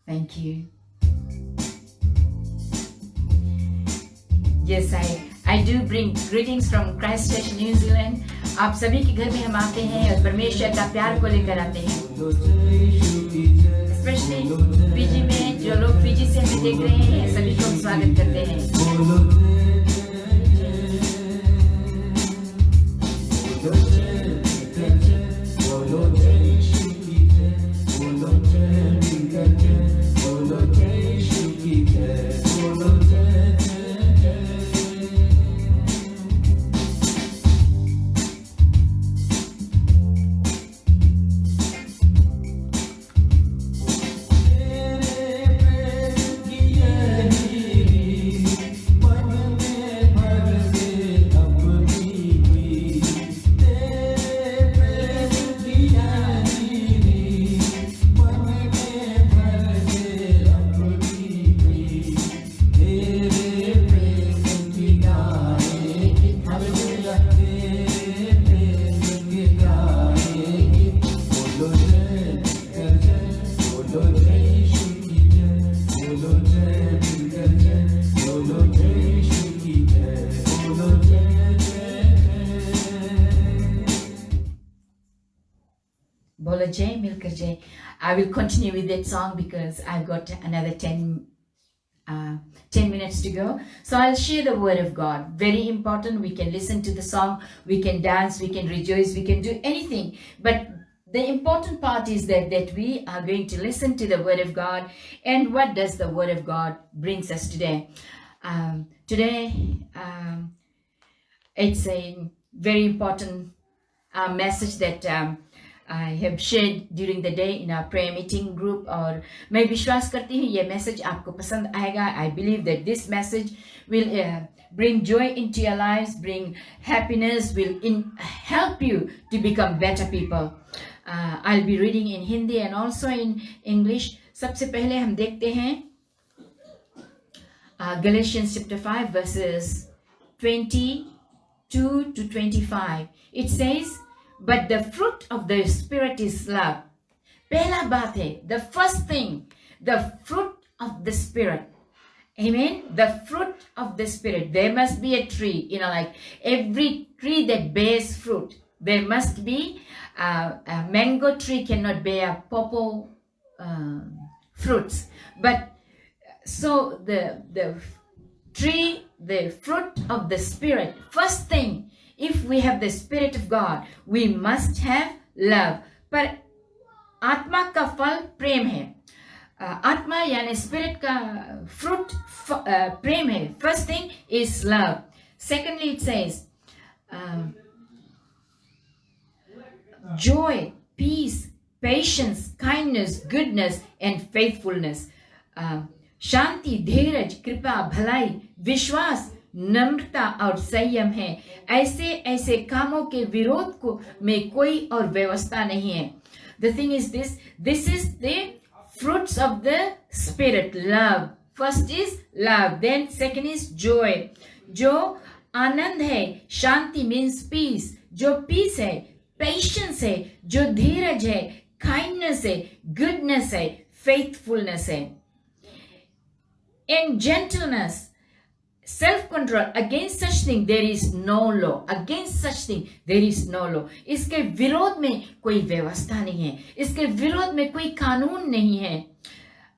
Thank you. Yes, I do bring greetings from Christchurch, New Zealand. आप सभी के घर में हम आते हैं और परमेश्वर का प्यार को लेकर आते हैं। स्पेशली फीजी में जो लोग फीजी से हमें देख रहे हैं, सभी को हम स्वागत करते हैं। बोलो जय मिलकर जय. I will continue with that song because I've got another 10 minutes to go. So I'll share the word of God. Very important. We can listen to the song, we can dance, we can rejoice, we can do anything. But the important part is that we are going to listen to the word of God. And what does the word of God brings us today? It's a very important message that I have shared during the day in our prayer meeting group. और मैं विश्वास करती हूँ ये message आपको पसंद आएगा. I believe that this message will bring joy into your lives, bring happiness, will help you to become better people. I'll be reading in Hindi and also in English. सबसे पहले हम देखते हैं Galatians chapter 5 verses 22 to 25. It says, but the fruit of the Spirit is love. पहला बात है, the first thing, the fruit of the Spirit. Amen. The fruit of the Spirit. There must be a tree, like every tree that bears fruit, there must be a mango tree cannot bear purple fruits. But so the tree, the fruit of the Spirit, first thing, if we have the Spirit of God, we must have love. पर आत्मा का फल प्रेम है. आत्मा यानी spirit का fruit प्रेम है. First thing is love. Secondly, it says joy, peace, patience, kindness, goodness, and faithfulness. शांति, धीरज, कृपा, भलाई, विश्वास, नम्रता और संयम है. ऐसे कामों के विरोध में कोई और व्यवस्था नहीं है. The thing is this is the fruits of the Spirit. Love. First is love. Then second is joy. जो आनंद है. शांति means peace. जो peace है. Patience है. जो धीरज है. Kindness है. Goodness है. Faithfulness है. And gentleness. Self-control. Against such thing there is no law. Against such thing there is no law. इसके विरोध में कोई व्यवस्था नहीं है. इसके विरोध में कोई कानून नहीं है.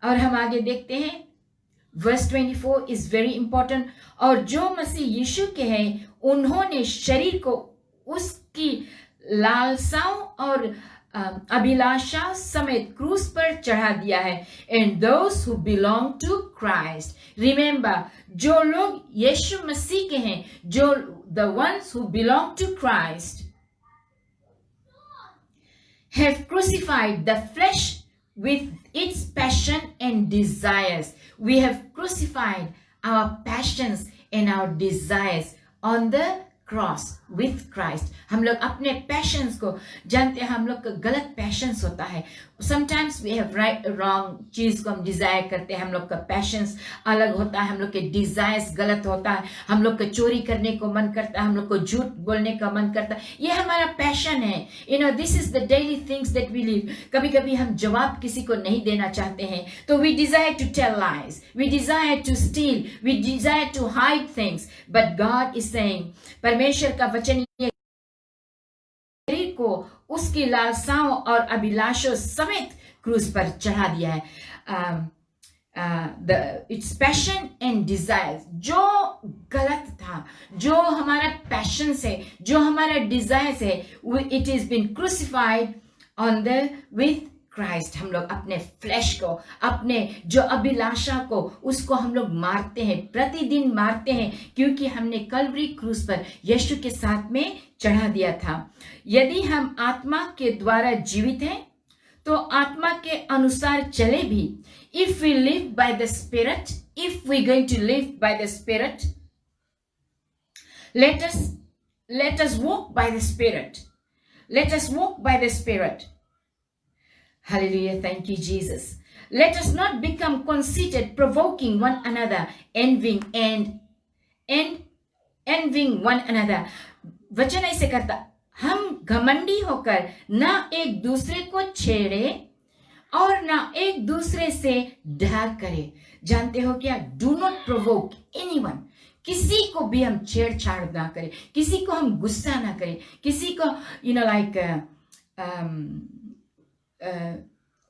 और हम आगे देखते हैं. Verse 24 is very important. और जो मसीह यीशु के हैं, उन्होंने शरीर को उसकी लालसाओं और अभिलाषा समेत क्रूस पर चढ़ा दिया है. And those who belong to Christ. Remember, जो लोग यीशु मसीह के हैं, जो the ones who belong to Christ have crucified the flesh with its passion and desires. We have crucified our passions and our desires on the cross with Christ. हम लोग अपने passions को जानते हैं. हम लोग का गलत passions होता है, sometimes we have right wrong चीज को हम डिजायर करते हैं, हम लोग का पैशंस अलग होता है, हम लोग के डिजायर्स गलत होता है, हम लोग को चोरी करने को मन करता है, हम लोग को झूठ बोलने का मन करता है, ये हमारा पैशन है। This is the daily things that we live. कभी कभी हम जवाब किसी को नहीं देना चाहते हैं, तो we desire to tell lies, we desire to steal, we desire to hide things, but God is saying, परमेश्वर का वचन को उसकी लालसाओं और अभिलाषों समेत क्रूस पर चढ़ा दिया है। इट्स पैशन एंड डिजायर, जो गलत था, जो हमारा पैशन है, जो हमारा डिजायर है, it is been crucified on the with Christ. हम लोग अपने फ्लैश को, अपने जो अभिलाषा को, उसको हम लोग मारते हैं, प्रतिदिन मारते हैं, क्योंकि हमने कल्वरी क्रूस पर यीशु के साथ में चढ़ा दिया था। यदि हम आत्मा के द्वारा जीवित हैं तो आत्मा के अनुसार चले भी। If we live by the spirit, if we going to live by the spirit, let us walk by the spirit, let us walk by the spirit. Hallelujah. Thank you, Jesus. Let us not become conceited, provoking one another, envying one another. वचन ऐसे करता, हम घमंडी होकर ना एक दूसरे को छेड़े और ना एक दूसरे से डर करे। जानते हो क्या? Do not provoke anyone. किसी को भी हम छेड़छाड़ ना करें, किसी को हम गुस्सा ना करें, किसी को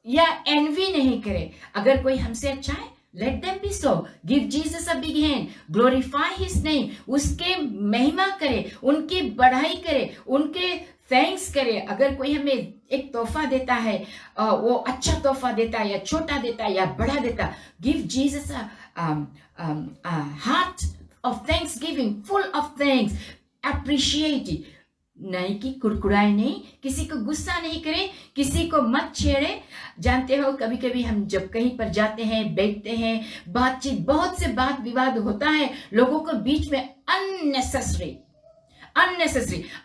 या एनवी नहीं करे। अगर कोई हमसे अच्छा है, let them be so, give Jesus a big hand, glorify his name, उसके महिमा करे, उनकी बढ़ाई करे, उनके थैंक्स करे। अगर कोई हमें एक तोहफा देता है, वो अच्छा तोहफा देता है या छोटा देता है या बड़ा देता, give Jesus a heart of thanks giving, full of thanks, appreciate. नहीं कि कुड़कुड़ाए नहीं, किसी को गुस्सा नहीं करे, किसी को मत छेड़े। जानते हो, कभी कभी हम जब कहीं पर जाते हैं, बैठते हैं, बातचीत, बहुत से बात विवाद होता है लोगों को बीच में, unnecessary.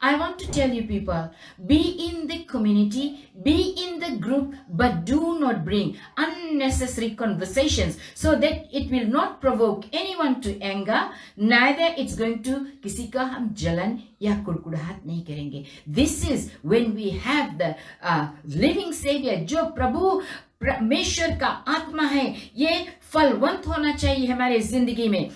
I want to tell you people, be in the community, be in the group, but do not bring unnecessary conversations, so that it will not provoke anyone to anger, neither it's going to, किसी का हम जलन या कुड़कुड़ाहट नहीं करेंगे। This is when we have the living savior, जो प्रभु परमेश्वर का आत्मा है, ये फलवंत होना चाहिए हमारे जिंदगी में।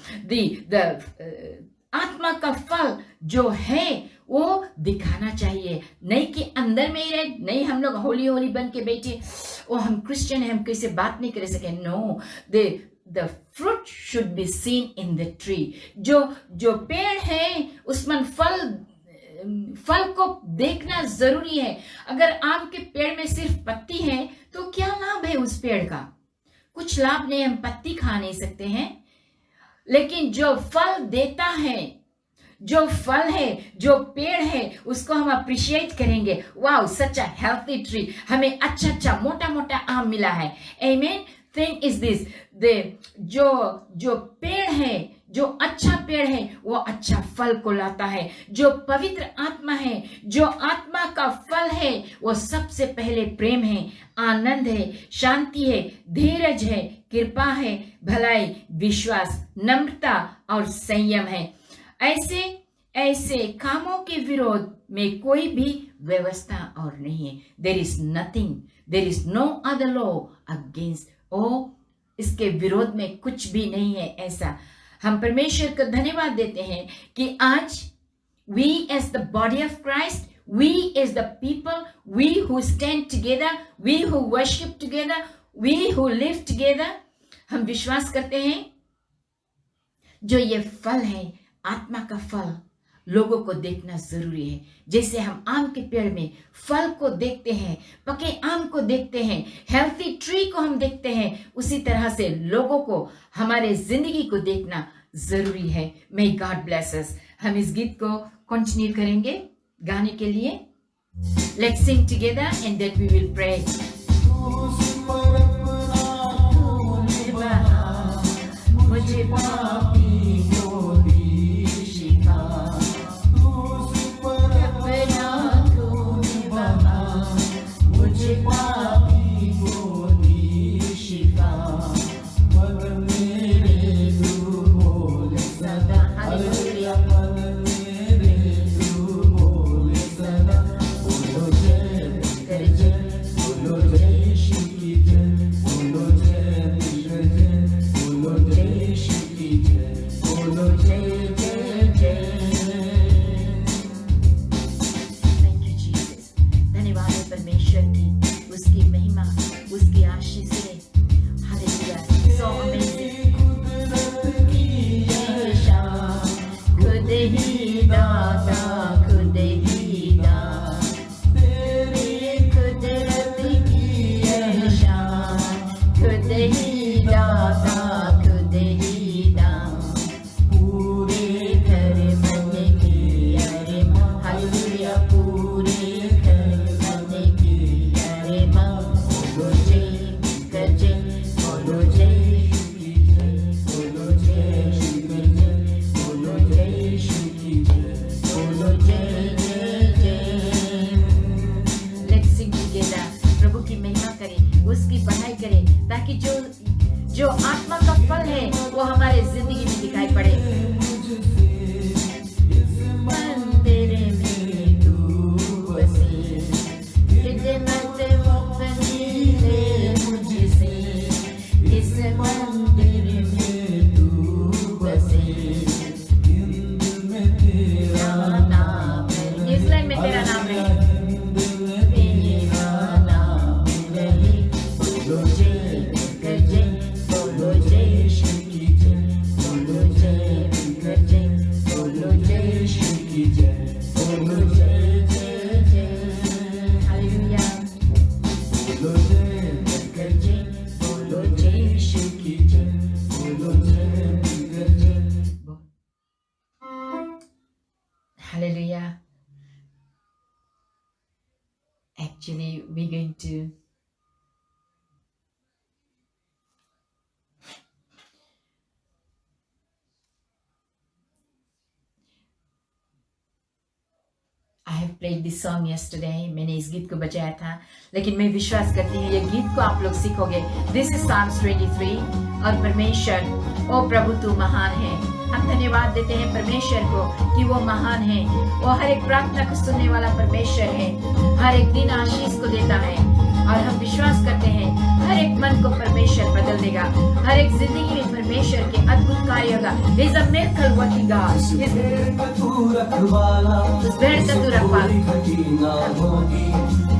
आत्मा का फल जो है वो दिखाना चाहिए, नहीं कि अंदर में ही रहे, नहीं हम लोग होली होली बन के बैठे, ओ हम क्रिश्चियन हैं, हम किसी बात नहीं कर सके। No, the fruit should be seen in the tree. जो पेड़ है उसमें फल को देखना जरूरी है। अगर आम के पेड़ में सिर्फ पत्ती है तो क्या लाभ है उस पेड़ का? कुछ लाभ नहीं, हम पत्ती खा नहीं सकते हैं। लेकिन जो फल देता है, जो फल है, जो पेड़ है, उसको हम अप्रिशिएट करेंगे। वाओ, सच अ हेल्थी ट्री, हमें अच्छा मोटा मोटा आम मिला है। आमीन। थिंग इज दिस, जो पेड़ है, जो अच्छा पेड़ है, वो अच्छा फल को लाता है। जो पवित्र आत्मा है, जो आत्मा का फल है, वो सबसे पहले प्रेम है, आनंद है, शांति है, धीरज है, कृपा है, भलाई, विश्वास, नम्रता और संयम है। ऐसे कामों के विरोध में कोई भी व्यवस्था और नहीं है। There is no other law against, इसके विरोध में कुछ भी नहीं है ऐसा। हम परमेश्वर को धन्यवाद देते हैं कि आज we as the body of Christ, we as the people, we who stand together, we who worship together, we who live together, हम विश्वास करते हैं जो ये फल है, आत्मा का फल, लोगों को देखना जरूरी है। जैसे हम आम के पेड़ में फल को देखते हैं, पके आम को देखते हैं, हेल्थी ट्री को हम देखते हैं, उसी तरह से लोगों को, हमारे जिंदगी को देखना जरूरी है। May God bless us. हम इस गीत को कंटिन्यू करेंगे गाने के लिए। Let's sing together and then we will pray. मुझे पापी को दी शिफा, अपना तूने बहा, मुझे पापी ही दाता खुद ही दाम पूरे कर मन की अरे माँ हालेलुया पूरे कर मन की अरे माँ बोलो जय गजय बोलो जय बोलो जय बोलो जय बोलो जय जय जय। Let's sing together. प्रभु की महिमा करें, उसकी बढ़ाई करें, ताकि जो आत्मा का फल है वो हमारे जिंदगी में दिखाई पड़े। मंदिर में तू बसे, खिदमत मुफ्ती ले मुझसे, इस मंदिर में तू बसे, तेरा नाम है, इस लाइन में तेरा नाम है, Hallelujah. Actually, we're going to I have played this song yesterday. मैंने इस गीत को बजाया था, लेकिन मैं विश्वास करती हूँ ये गीत को आप लोग सीखोगे। This is Psalms 23 और परमेश्वर, ओ प्रभु तू महान है। हम धन्यवाद देते हैं परमेश्वर को कि वो महान है। वो हर एक प्रार्थना को सुनने वाला परमेश्वर है, हर एक दिन आशीष को देता है, और हम विश्वास करते हैं हर एक मन को परमेश्वर बदल देगा, हर एक जिंदगी में परमेश्वर के अद्भुत कार्य होगा। He is a miracle working God. उस भेड़ का तू रखवाला,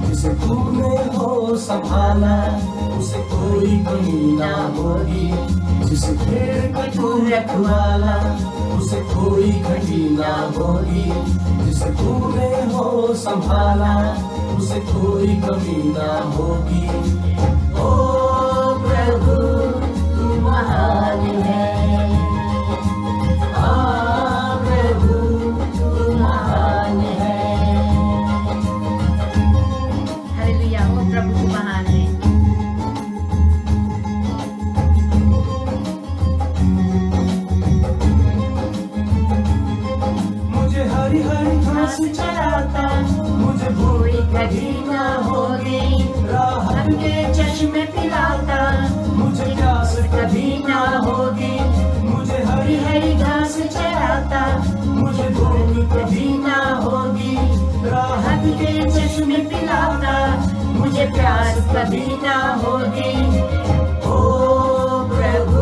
जिसे तूने हो संभाला, उसे कोई कमी ना होगी। जिसे भेड़ का तू रखवाला, उसे कोई घटी ना होगी। जिसे तूने हो संभाला, उसे कोई कमी ना होगी। ओ प्रभु तू महान है, प्रभु तू महान है। हालेलुया, ओ प्रभु तू महान है। मुझे हरी हरी घास चराता, मुझे भूख कभी ना होगी। राहत के चश्मे पिलाता, मुझे प्यास कभी ना होगी। मुझे हरी हरी घास चराता, मुझे भूख कभी ना होगी। राहत के चश्मे पिलाता, मुझे प्यास कभी ना होगी। ओ प्रभु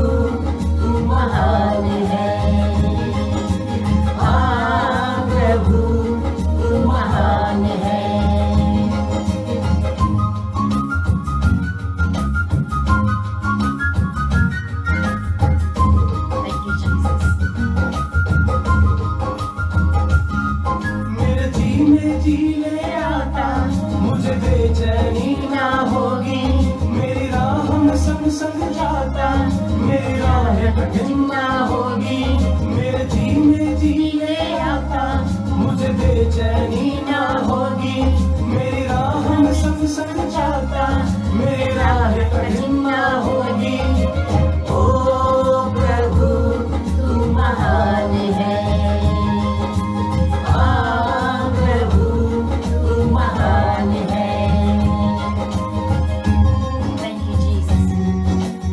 तू महान है, प्रभु तू महान है। Thank you, Jesus. मेरे जी में जी ले आता, मुझे बेचैनी ना होगी। मेरी राह में संग संग जाता, मेरी राह कठिन ना होगी। मेरे जी में जी ले आता, मुझे बेचैनी ना होगी। मेरी राह में संग संग जाता, मेरी राह कठिन ना होगी। ओ प्रभु तू महान है, प्रभु तू महान है। Thank you, Jesus.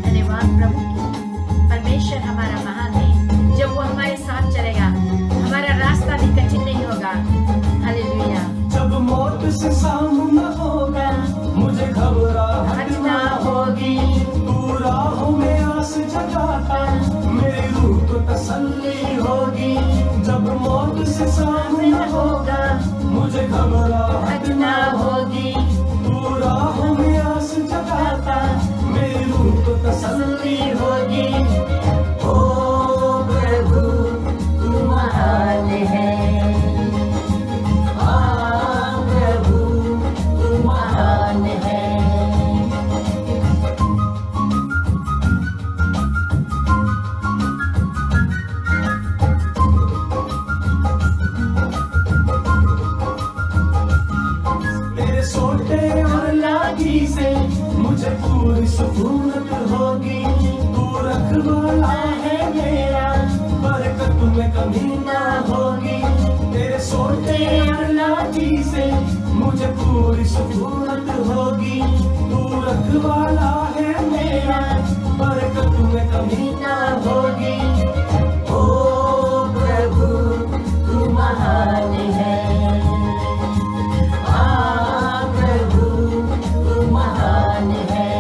धन्यवाद प्रभु की। परमेश्वर हमारा महान है। जब वो हमारे साथ चलेगा, हमारा रास्ता भी कठिन नहीं होगा। हालेलुया। जब मौत से सामना होगा, मुझे घबराहट ना होगी। तू राहों में आस जगाता, मेरी रूह को तसल्ली होगी। जब मौत से सामना होगा, मुझे घबराहट ना होगी। तू राहों में आस जगाता, मेरी रूह को तसल्ली होगी। ओ प्रभु तू महान है, प्रभु तू महान है। रखवाला है मेरा, बरकत में कमी ना होगी। तेरे सोते और लाठी से मुझे पूरी सुकूनत होगी। तू रखवाला है मेरा, बरकत में कमी ना होगी। ओ प्रभु तू महान है, प्रभु तू महान है।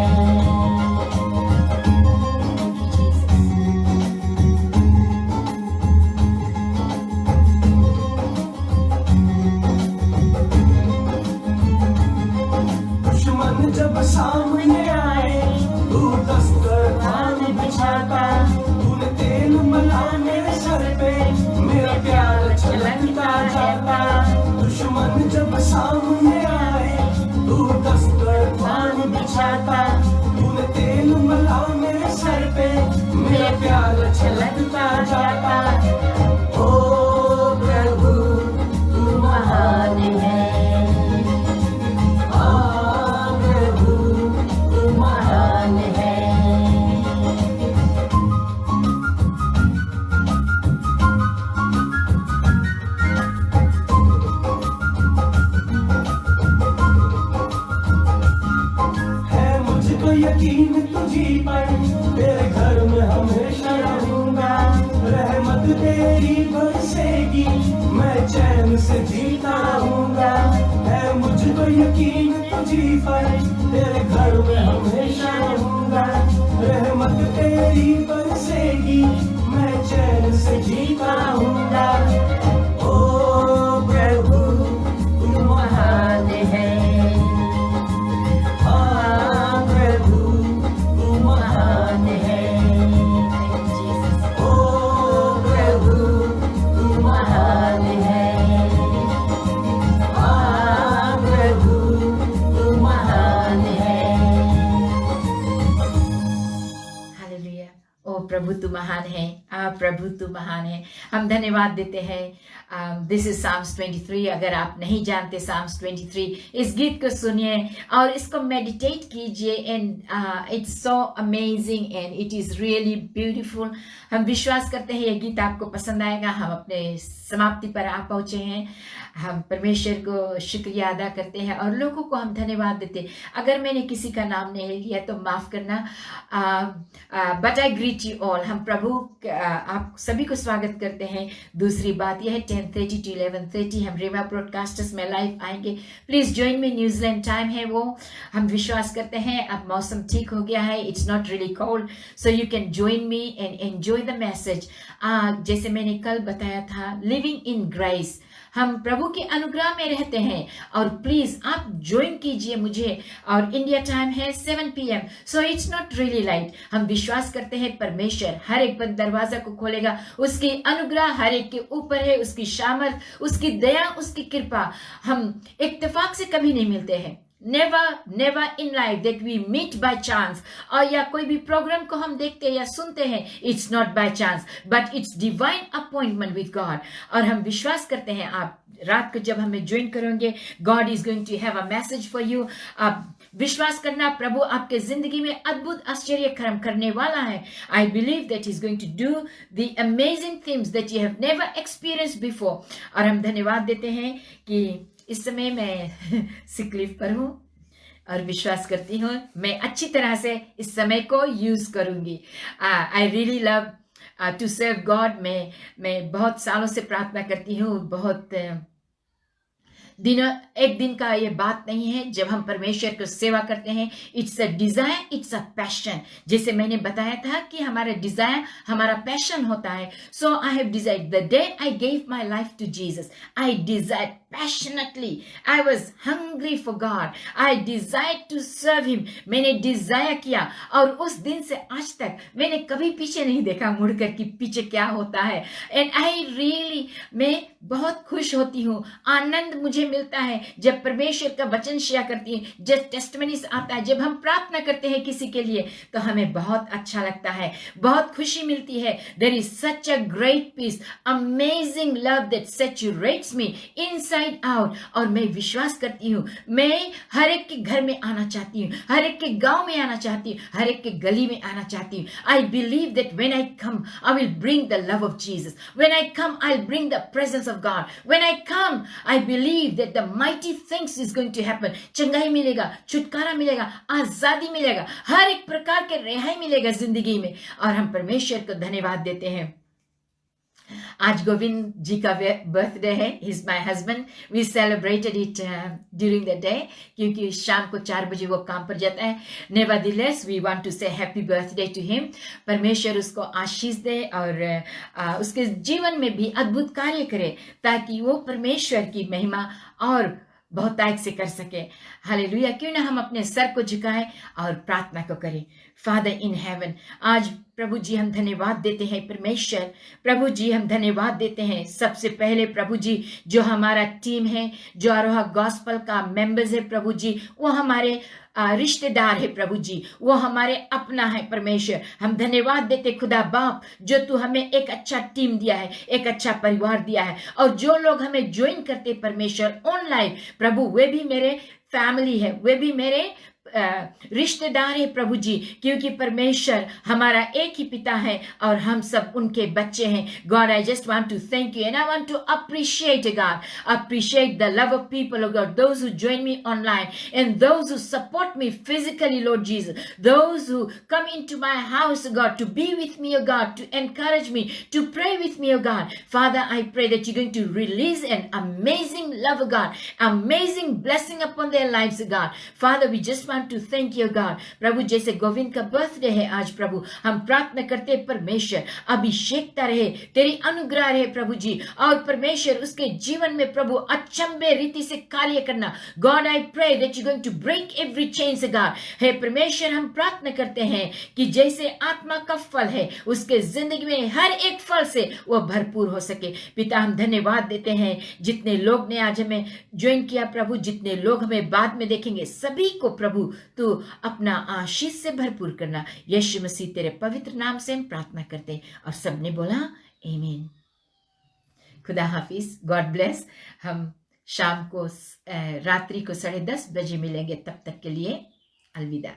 दुश्मन जब सामने आए, तू दस्तरखान बिछाता। तूने तेल मला मेरे सर पे, मेरा प्यार छलकता जाता। दुश्मन जब सामने आए, तू दस्तरखान बिछाता। तूने तेल मला मेरे सर पे, मेरा प्यार छलकता जाता। ओ प्रभु तू महान है, प्रभु तू महान है। है मुझको यकीन तुझी पर, तेरे घर में हमेशा रहूंगा। रहमत तेरी बरसेगी, मैं चैन से जीता रहूंगा। है मुझको यकीन तुझी पर, तेरे घर में हमेशा रहूंगा। रहमत तेरी बरसेगी, मैं चैन से जीता रहूंगा। ओ प्रभु तू महान है, प्रभु तू महान है। ओ प्रभु तू महान है, प्रभु तू महान है। हालेलुया। ओ प्रभु तू महान है, प्रभु तू महान है। हम धन्यवाद देते हैं। This is psalms 23। अगर आप नहीं जानते साम्स 23, इस गीत को सुनिए और इसको मेडिटेट कीजिए। And it's so amazing and it is really beautiful. हम विश्वास करते हैं ये गीत आपको पसंद आएगा। हम अपने समाप्ति पर आ पहुंचे हैं। हम परमेश्वर को शुक्रिया अदा करते हैं और लोगों को हम धन्यवाद देते हैं। अगर मैंने किसी का नाम नहीं लिया तो माफ करना। But I greet you all. हम प्रभु आप सभी को स्वागत करते हैं। दूसरी बात यह है 10:30 to 11:30 हम रेमा ब्रॉडकास्टर्स में लाइव आएंगे। Please join me. New Zealand time है वो। हम विश्वास करते हैं अब मौसम ठीक हो गया है। It's not really cold, so you can join me and enjoy the message. जैसे मैंने कल बताया था, लिविंग इन ग्रेस, हम प्रभु के अनुग्रह में रहते हैं। और प्लीज आप ज्वाइन कीजिए मुझे। और इंडिया टाइम है 7 PM, so it's not really light. हम विश्वास करते हैं परमेश्वर हर एक बंद दरवाजा को खोलेगा। उसकी अनुग्रह हर एक के ऊपर है, उसकी सामर्थ, उसकी दया, उसकी कृपा। हम इत्तेफाक से कभी नहीं मिलते हैं। never in life that we meet by chance, और या कोई भी प्रोग्राम को हम देखते हैं या सुनते हैं, it's not by chance but it's divine appointment with God। और हम विश्वास करते हैं आप रात को जब हमें ज्वाइन करेंगे, God is going to have a message for you। आप विश्वास करना, प्रभु आपके जिंदगी में अद्भुत आश्चर्य कर्म करने वाला है। I believe that he's going to do the amazing things that you have never experienced before। और हम धन्यवाद देते हैं कि इस समय मैं सिक लीव पर हूँ और विश्वास करती हूँ मैं अच्छी तरह से इस समय को यूज करूंगी। I really love to serve God. मैं बहुत सालों से प्रार्थना करती हूँ। बहुत एक दिन का ये बात नहीं है जब हम परमेश्वर को सेवा करते हैं। It's a desire, it's a passion. जैसे मैंने बताया था कि हमारा डिजायर हमारा पैशन होता है। So I have desired the day I gave my life to Jesus, I desired passionately, I was hungry for God, I desired to serve him। मैंने डिजायर किया और उस दिन से आज तक मैंने कभी पीछे नहीं देखा मुड़कर कि पीछे क्या होता है। एंड आई रियली मैं बहुत खुश होती हूँ, आनंद मुझे मिलता है जब परमेश्वर का वचन शेयर करती है, जब टेस्टमनीज आता है, जब हम प्रार्थना करते हैं किसी के लिए तो हमें बहुत अच्छा लगता है, बहुत खुशी मिलती है। There is such a great peace, amazing love that saturates me inside inside out. और मैं विश्वास करती हूँ, मैं हर एक के घर में आना चाहती हूँ, हर एक के गांव में आना चाहती हूँ, हर एक के गली में आना चाहती हूँ। I believe that when I come I will bring the love of Jesus. When I come I will bring the presence of God. When I come I believe that the mighty things is going to happen. चंगाई मिलेगा, छुटकारा मिलेगा, आजादी मिलेगा, हर एक प्रकार के रिहाई मिलेगा जिंदगी में। और हम परमेश्वर को धन्यवाद देते हैं। आज गोविंद जी का बर्थडे है, is my husband. We celebrated it during the day, क्योंकि शाम को 4 बजे वो काम पर जाता है। नेवरदलेस वी वांट टू से हैप्पी बर्थडे टू हिम। परमेश्वर उसको आशीष दे और उसके जीवन में भी अद्भुत कार्य करे, ताकि वो परमेश्वर की महिमा और बहुतायत से कर सके। हालेलुया। क्यों ना हम अपने सर को झुकाएं और प्रार्थना को करें। फादर इन हेवन, आज प्रभु जी हम धन्यवाद देते हैं परमेश्वर। प्रभु जी हम धन्यवाद देते हैं सबसे पहले प्रभु जी जो हमारा टीम है, जो आरोहा गॉस्पल का मेंबर्स है प्रभु जी, वो हमारे रिश्तेदार है प्रभु जी, वो हमारे अपना है परमेश्वर। हम धन्यवाद देते खुदा बाप, जो तू हमें एक अच्छा टीम दिया है, एक अच्छा परिवार दिया है। और जो लोग हमें ज्वाइन करते परमेश्वर ऑनलाइन प्रभु, वे भी मेरे फैमिली है, वे भी मेरे रिश्तेदार है प्रभु जी, क्योंकि परमेश्वर हमारा एक ही पिता है और हम सब उनके बच्चे हैं। God I just want to thank you and I want to appreciate God, appreciate the love of people, God, those who join me online and those who support me physically, Lord Jesus, those who come into my house, God, to be with me, God, to encourage me, to pray with me, God. Father, I pray that you're going to release an amazing love, God, amazing blessing upon their lives, God. Father, we just want to thank you, God. प्रभु, जैसे गोविंद का birthday है आज प्रभु, हम प्रार्थना करते परमेश्वर अभिषेकता रहे, तेरी अनुग्रह रहे प्रभु जी, और परमेश्वर उसके जीवन में प्रभु अचंबे रीति से कार्य करना। God I pray that you going to break every chains, God. हे परमेश्वर, हम प्रार्थना करते हैं कि जैसे आत्मा का फल है उसके जिंदगी में हर एक फल से वो भरपूर हो सके। पिता, हम धन्यवाद देते हैं जितने लोग ने आज हमें ज्वाइन किया प्रभु, जितने लोग हमें बाद में देखेंगे, सभी को प्रभु तू अपना आशीष से भरपूर करना। यीशु मसीह तेरे पवित्र नाम से हम प्रार्थना करते, और सबने बोला आमीन। खुदा हाफिज, गॉड ब्लेस। हम शाम को रात्रि को 10:30 बजे मिलेंगे, तब तक के लिए अलविदा।